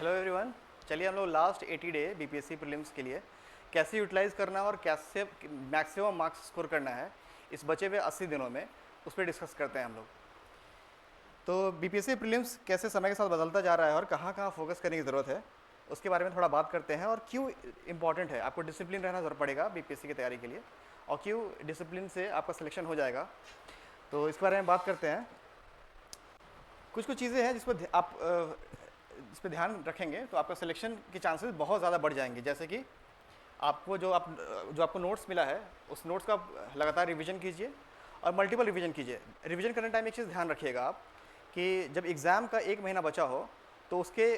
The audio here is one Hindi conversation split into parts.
Hello everyone. चलिए हम लोग लास्ट 80 डे बीपीएससी प्रीलिम्स के लिए कैसे यूटिलाइज करना है और कैसे मैक्सिमम मार्क्स स्कोर करना है इस बचे हुए 80 दिनों में, उस पर डिस्कस करते हैं हम लोग। तो बीपीएससी प्रीलिम्स कैसे समय के साथ बदलता जा रहा है और कहाँ कहाँ फोकस करने की ज़रूरत है उसके बारे में थोड़ा बात करते हैं, और क्यों इंपॉर्टेंट है, आपको डिसिप्लिन रहना ज़रूर पड़ेगा बीपीएससी की तैयारी के लिए, और क्यों डिसिप्लिन से आपका सिलेक्शन हो जाएगा। तो इसके बारे में बात करते हैं। कुछ कुछ चीज़ें हैं जिस पर आप इस पर ध्यान रखेंगे तो आपका सिलेक्शन के चांसेस बहुत ज़्यादा बढ़ जाएंगे। जैसे कि आपको जो आपको नोट्स मिला है उस नोट्स का लगातार रिवीजन कीजिए और मल्टीपल रिवीजन कीजिए। रिवीजन करने टाइम एक चीज़ ध्यान रखिएगा आप कि जब एग्ज़ाम का 1 महीना बचा हो तो उसके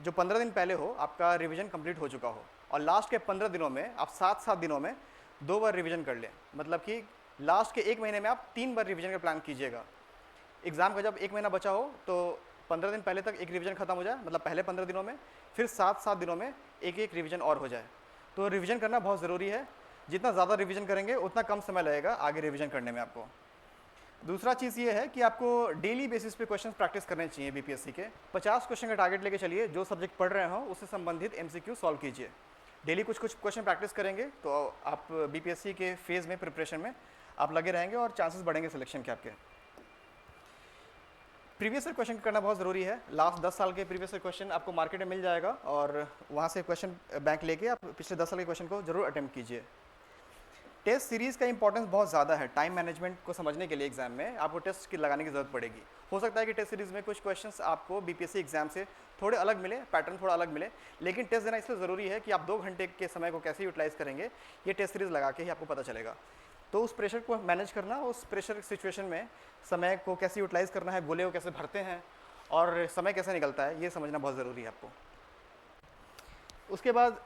जो 15 दिन पहले हो आपका रिवीजन कंप्लीट हो चुका हो, और लास्ट के 15 दिनों में आप 7-7 दिनों में 2 बार रिवीजन कर लें। मतलब कि लास्ट के 1 महीने में आप 3 बार रिवीजन का प्लान कीजिएगा। एग्ज़ाम का जब 1 महीना बचा हो तो 15 दिन पहले तक एक रिवीजन खत्म हो जाए, मतलब पहले 15 दिनों में, फिर 7-7 दिनों में एक एक रिवीजन और हो जाए। तो रिवीजन करना बहुत ज़रूरी है। जितना ज़्यादा रिवीजन करेंगे उतना कम समय लगेगा आगे रिवीजन करने में आपको। दूसरा चीज़ ये है कि आपको डेली बेसिस पे क्वेश्चन प्रैक्टिस करने चाहिए बीपीएससी के। 50 क्वेश्चन का टारगेट लेके चलिए, जो सब्जेक्ट पढ़ रहे हो उससे संबंधित एमसीक्यू सॉल्व कीजिए। डेली कुछ कुछ क्वेश्चन प्रैक्टिस करेंगे तो आप बीपीएससी के फेज़ में प्रिपरेशन में आप लगे रहेंगे और चांसेस बढ़ेंगे सिलेक्शन के आपके। प्रीवियस ईयर क्वेश्चन करना बहुत ज़रूरी है। लास्ट 10 साल के प्रीवियस ईयर क्वेश्चन आपको मार्केट में मिल जाएगा और वहाँ से क्वेश्चन बैंक लेके आप पिछले 10 साल के क्वेश्चन को जरूर अटेम्प्ट कीजिए। टेस्ट सीरीज़ का इंपॉर्टेंस बहुत ज़्यादा है। टाइम मैनेजमेंट को समझने के लिए एग्जाम में आपको टेस्ट की लगाने की ज़रूरत पड़ेगी। हो सकता है कि टेस्ट सीरीज़ में कुछ क्वेश्चंस आपको बीपीएससी एग्जाम से थोड़े अलग मिले, पैटर्न थोड़ा अलग मिले, लेकिन टेस्ट देना इसलिए ज़रूरी है कि आप 2 घंटे के समय को कैसे यूटिलाइज़ करेंगे ये टेस्ट सीरीज़ लगा के ही आपको पता चलेगा। तो उस प्रेशर को मैनेज करना, उस प्रेशर सिचुएशन में समय को कैसे यूटिलाइज़ करना है, गोले को कैसे भरते हैं और समय कैसे निकलता है, ये समझना बहुत ज़रूरी है आपको। उसके बाद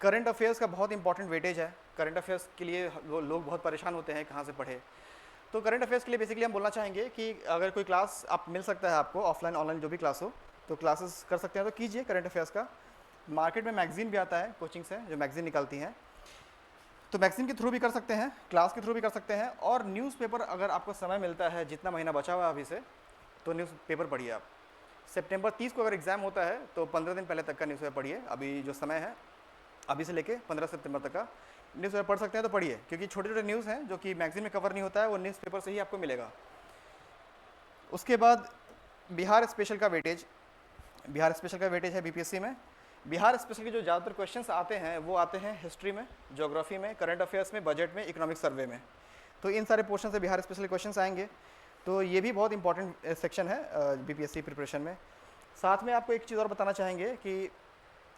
करंट अफेयर्स का बहुत इंपॉर्टेंट वेटेज है। करंट अफेयर्स के लिए लोग बहुत परेशान होते हैं कहाँ से पढ़े। तो करंट अफेयर्स के लिए बेसिकली हम बोलना चाहेंगे कि अगर कोई क्लास आप मिल सकता है आपको, ऑफलाइन ऑनलाइन जो भी क्लास हो, तो क्लासेस कर सकते हैं तो कीजिए करंट अफेयर्स का। मार्केट में मैगजीन भी आता है, कोचिंग से जो मैगजीन निकलती हैं, तो मैगजीन के थ्रू भी कर सकते हैं, क्लास के थ्रू भी कर सकते हैं। और न्यूज़पेपर अगर आपको समय मिलता है, जितना महीना बचा हुआ है अभी से, तो न्यूज़पेपर पढ़िए आप। सितंबर 30 को अगर एग्ज़ाम होता है तो 15 दिन पहले तक का न्यूज़पेपर पढ़िए। अभी जो समय है अभी से लेके 15 सितंबर तक का न्यूज़पेपर पढ़ सकते हैं तो पढ़िए, क्योंकि छोटे छोटे न्यूज़ हैं जो कि मैगजीन में कवर नहीं होता है, वो न्यूज़पेपर से ही आपको मिलेगा। उसके बाद बिहार स्पेशल का वेटेज है बीपीएससी में। बिहार स्पेशल के जो ज़्यादातर क्वेश्चंस आते हैं वो आते हैं हिस्ट्री में, ज्योग्राफी में, करंट अफेयर्स में, बजट में, इकोनॉमिक सर्वे में। तो इन सारे पोर्शन से बिहार स्पेशल क्वेश्चंस आएंगे। तो ये भी बहुत इंपॉर्टेंट सेक्शन है बीपीएससी प्रिपरेशन में। साथ में आपको एक चीज़ और बताना चाहेंगे कि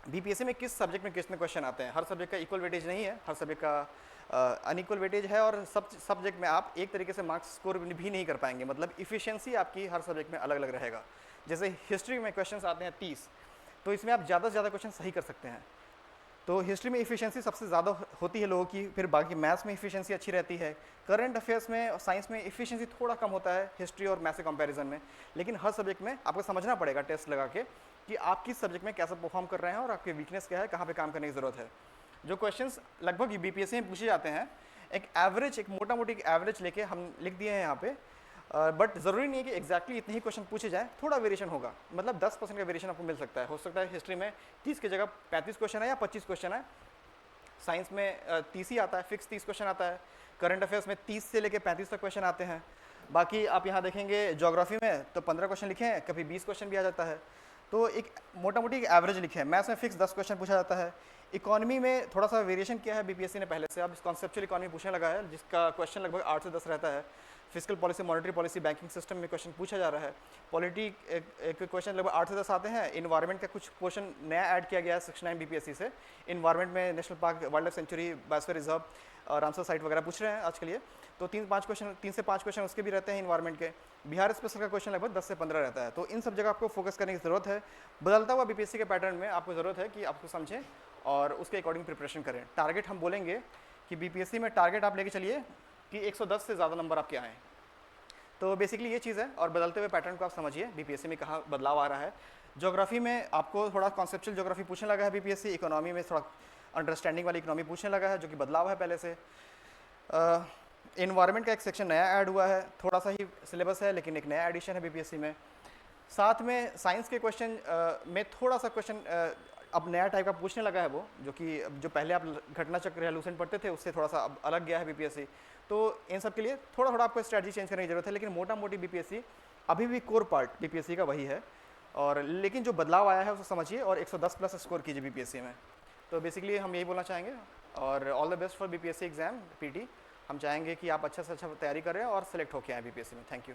बीपीएससी में किस सब्जेक्ट में कितने क्वेश्चन आते हैं। हर सब्जेक्ट का इक्वल वेटेज नहीं है, हर सब्जेक्ट का अनइक्वल वेटेज है, और सब सब्जेक्ट में आप एक तरीके से मार्क्स स्कोर भी नहीं कर पाएंगे। मतलब इफिशियंसी आपकी हर सब्जेक्ट में अलग अलग रहेगा। जैसे हिस्ट्री में क्वेश्चंस आते हैं 30, तो इसमें आप ज़्यादा से ज़्यादा क्वेश्चन सही कर सकते हैं। तो हिस्ट्री में इफिशियंसी सबसे ज़्यादा होती है लोगों की, फिर बाकी मैथ्स में इफिशियंसी अच्छी रहती है। करंट अफेयर्स में, साइंस में इफिशियंसी थोड़ा कम होता है हिस्ट्री और मैथ्स के कंपैरिजन में। लेकिन हर सब्जेक्ट में आपको समझना पड़ेगा टेस्ट लगा के कि आप किस सब्जेक्ट में कैसा परफॉर्म कर रहे हैं और आपकी वीकनेस क्या है, कहाँ पे काम करने की ज़रूरत है। जो क्वेश्चंस लगभग बीपीएससी में पूछे जाते हैं, एक मोटा मोटी एवरेज लेके हम लिख दिए हैं यहाँ पे, बट ज़रूरी नहीं है कि एक्जैक्टली इतने ही क्वेश्चन पूछे जाए, थोड़ा वेरिएशन होगा। मतलब 10% का वेरिएशन आपको मिल सकता है। हो सकता है हिस्ट्री में 30 की जगह 35 क्वेश्चन है या 25 क्वेश्चन है। साइंस में 30 ही आता है, फिक्स 30 क्वेश्चन आता है। करंट अफेयर्स में 30 से लेकर 35 तक क्वेश्चन आते हैं। बाकी आप यहाँ देखेंगे ज्योग्राफी में तो 15 क्वेश्चन लिखे हैं, कभी 20 क्वेश्चन भी आ जाता है। तो एक मोटा मोटी एक एवरेज लिखे हैं। मैथ्स में फिक्स 10 क्वेश्चन पूछा जाता है। इकोनॉमी में थोड़ा सा वेरिएशन किया है बीपीएससी ने पहले से, अब कॉन्सेप्चुअल इकोनॉमी पूछने लगा है, जिसका क्वेश्चन लगभग 8 से 10 रहता है। Physical policy, monetary policy, banking system में क्वेश्चन पूछा जा रहा है। पॉलिटी एक क्वेश्चन लगभग 8 से 10 आते हैं। इन्वायरमेंट का कुछ पोर्शन नया ऐड किया गया है 69 बीपीएससी से। इन्वायरमेंट में national park, wild life sanctuary, biosphere reserve, Ramsar site वगैरह पूछ रहे हैं आज के लिए। तो 3 से 5 क्वेश्चन उसके भी रहते हैं इन्वायरमेंट के। बिहार स्पेशल का क्वेश्चन लगभग 10 से 15 रहता है। तो इन सब जगह आपको फोकस करने की ज़रूरत है। बदलता हुआ बीपीएससी के पैटर्न में आपको ज़रूरत है कि आपको समझें और उसके अकॉर्डिंग प्रिपरेशन करें। टारगेट हम बोलेंगे कि बीपीएससी में टारगेट आप लेके चलिए कि 110 से ज़्यादा नंबर आपके आएँ। तो बेसिकली ये चीज़ है, और बदलते हुए पैटर्न को आप समझिए बीपीएससी में कहाँ बदलाव आ रहा है। ज्योग्राफी में आपको थोड़ा कॉन्सेप्चुअल ज्योग्राफी पूछने लगा है बीपीएससी। इकोनॉमी में थोड़ा अंडरस्टैंडिंग वाली इकोनॉमी पूछने लगा है, जो कि बदलाव है पहले से। इन्वायरमेंट का एक सेक्शन नया ऐड हुआ है, थोड़ा सा ही सिलेबस है लेकिन एक नया एडिशन है बीपीएससी में। साथ में साइंस के क्वेश्चन में थोड़ा सा क्वेश्चन अब नया टाइप का पूछने लगा है वो, जो कि जो पहले आप घटना चक्र या लूसेंट पढ़ते थे उससे थोड़ा सा अब अलग गया है बीपीएससी। तो इन सब के लिए थोड़ा थोड़ा आपको स्ट्रैटेजी चेंज करने की जरूरत है, लेकिन मोटा मोटी बीपीएससी अभी भी कोर पार्ट बीपीएससी का वही है। और लेकिन जो बदलाव आया है उसे समझिए और 110 प्लस स्कोर कीजिए बीपीएससी में। तो बेसिकली हम यही बोलना चाहेंगे, और all the best for BPSC exam PT. हम चाहेंगे कि आप अच्छा से अच्छा तैयारी करें और सेलेक्ट होके आए बीपीएससी में। Thank you.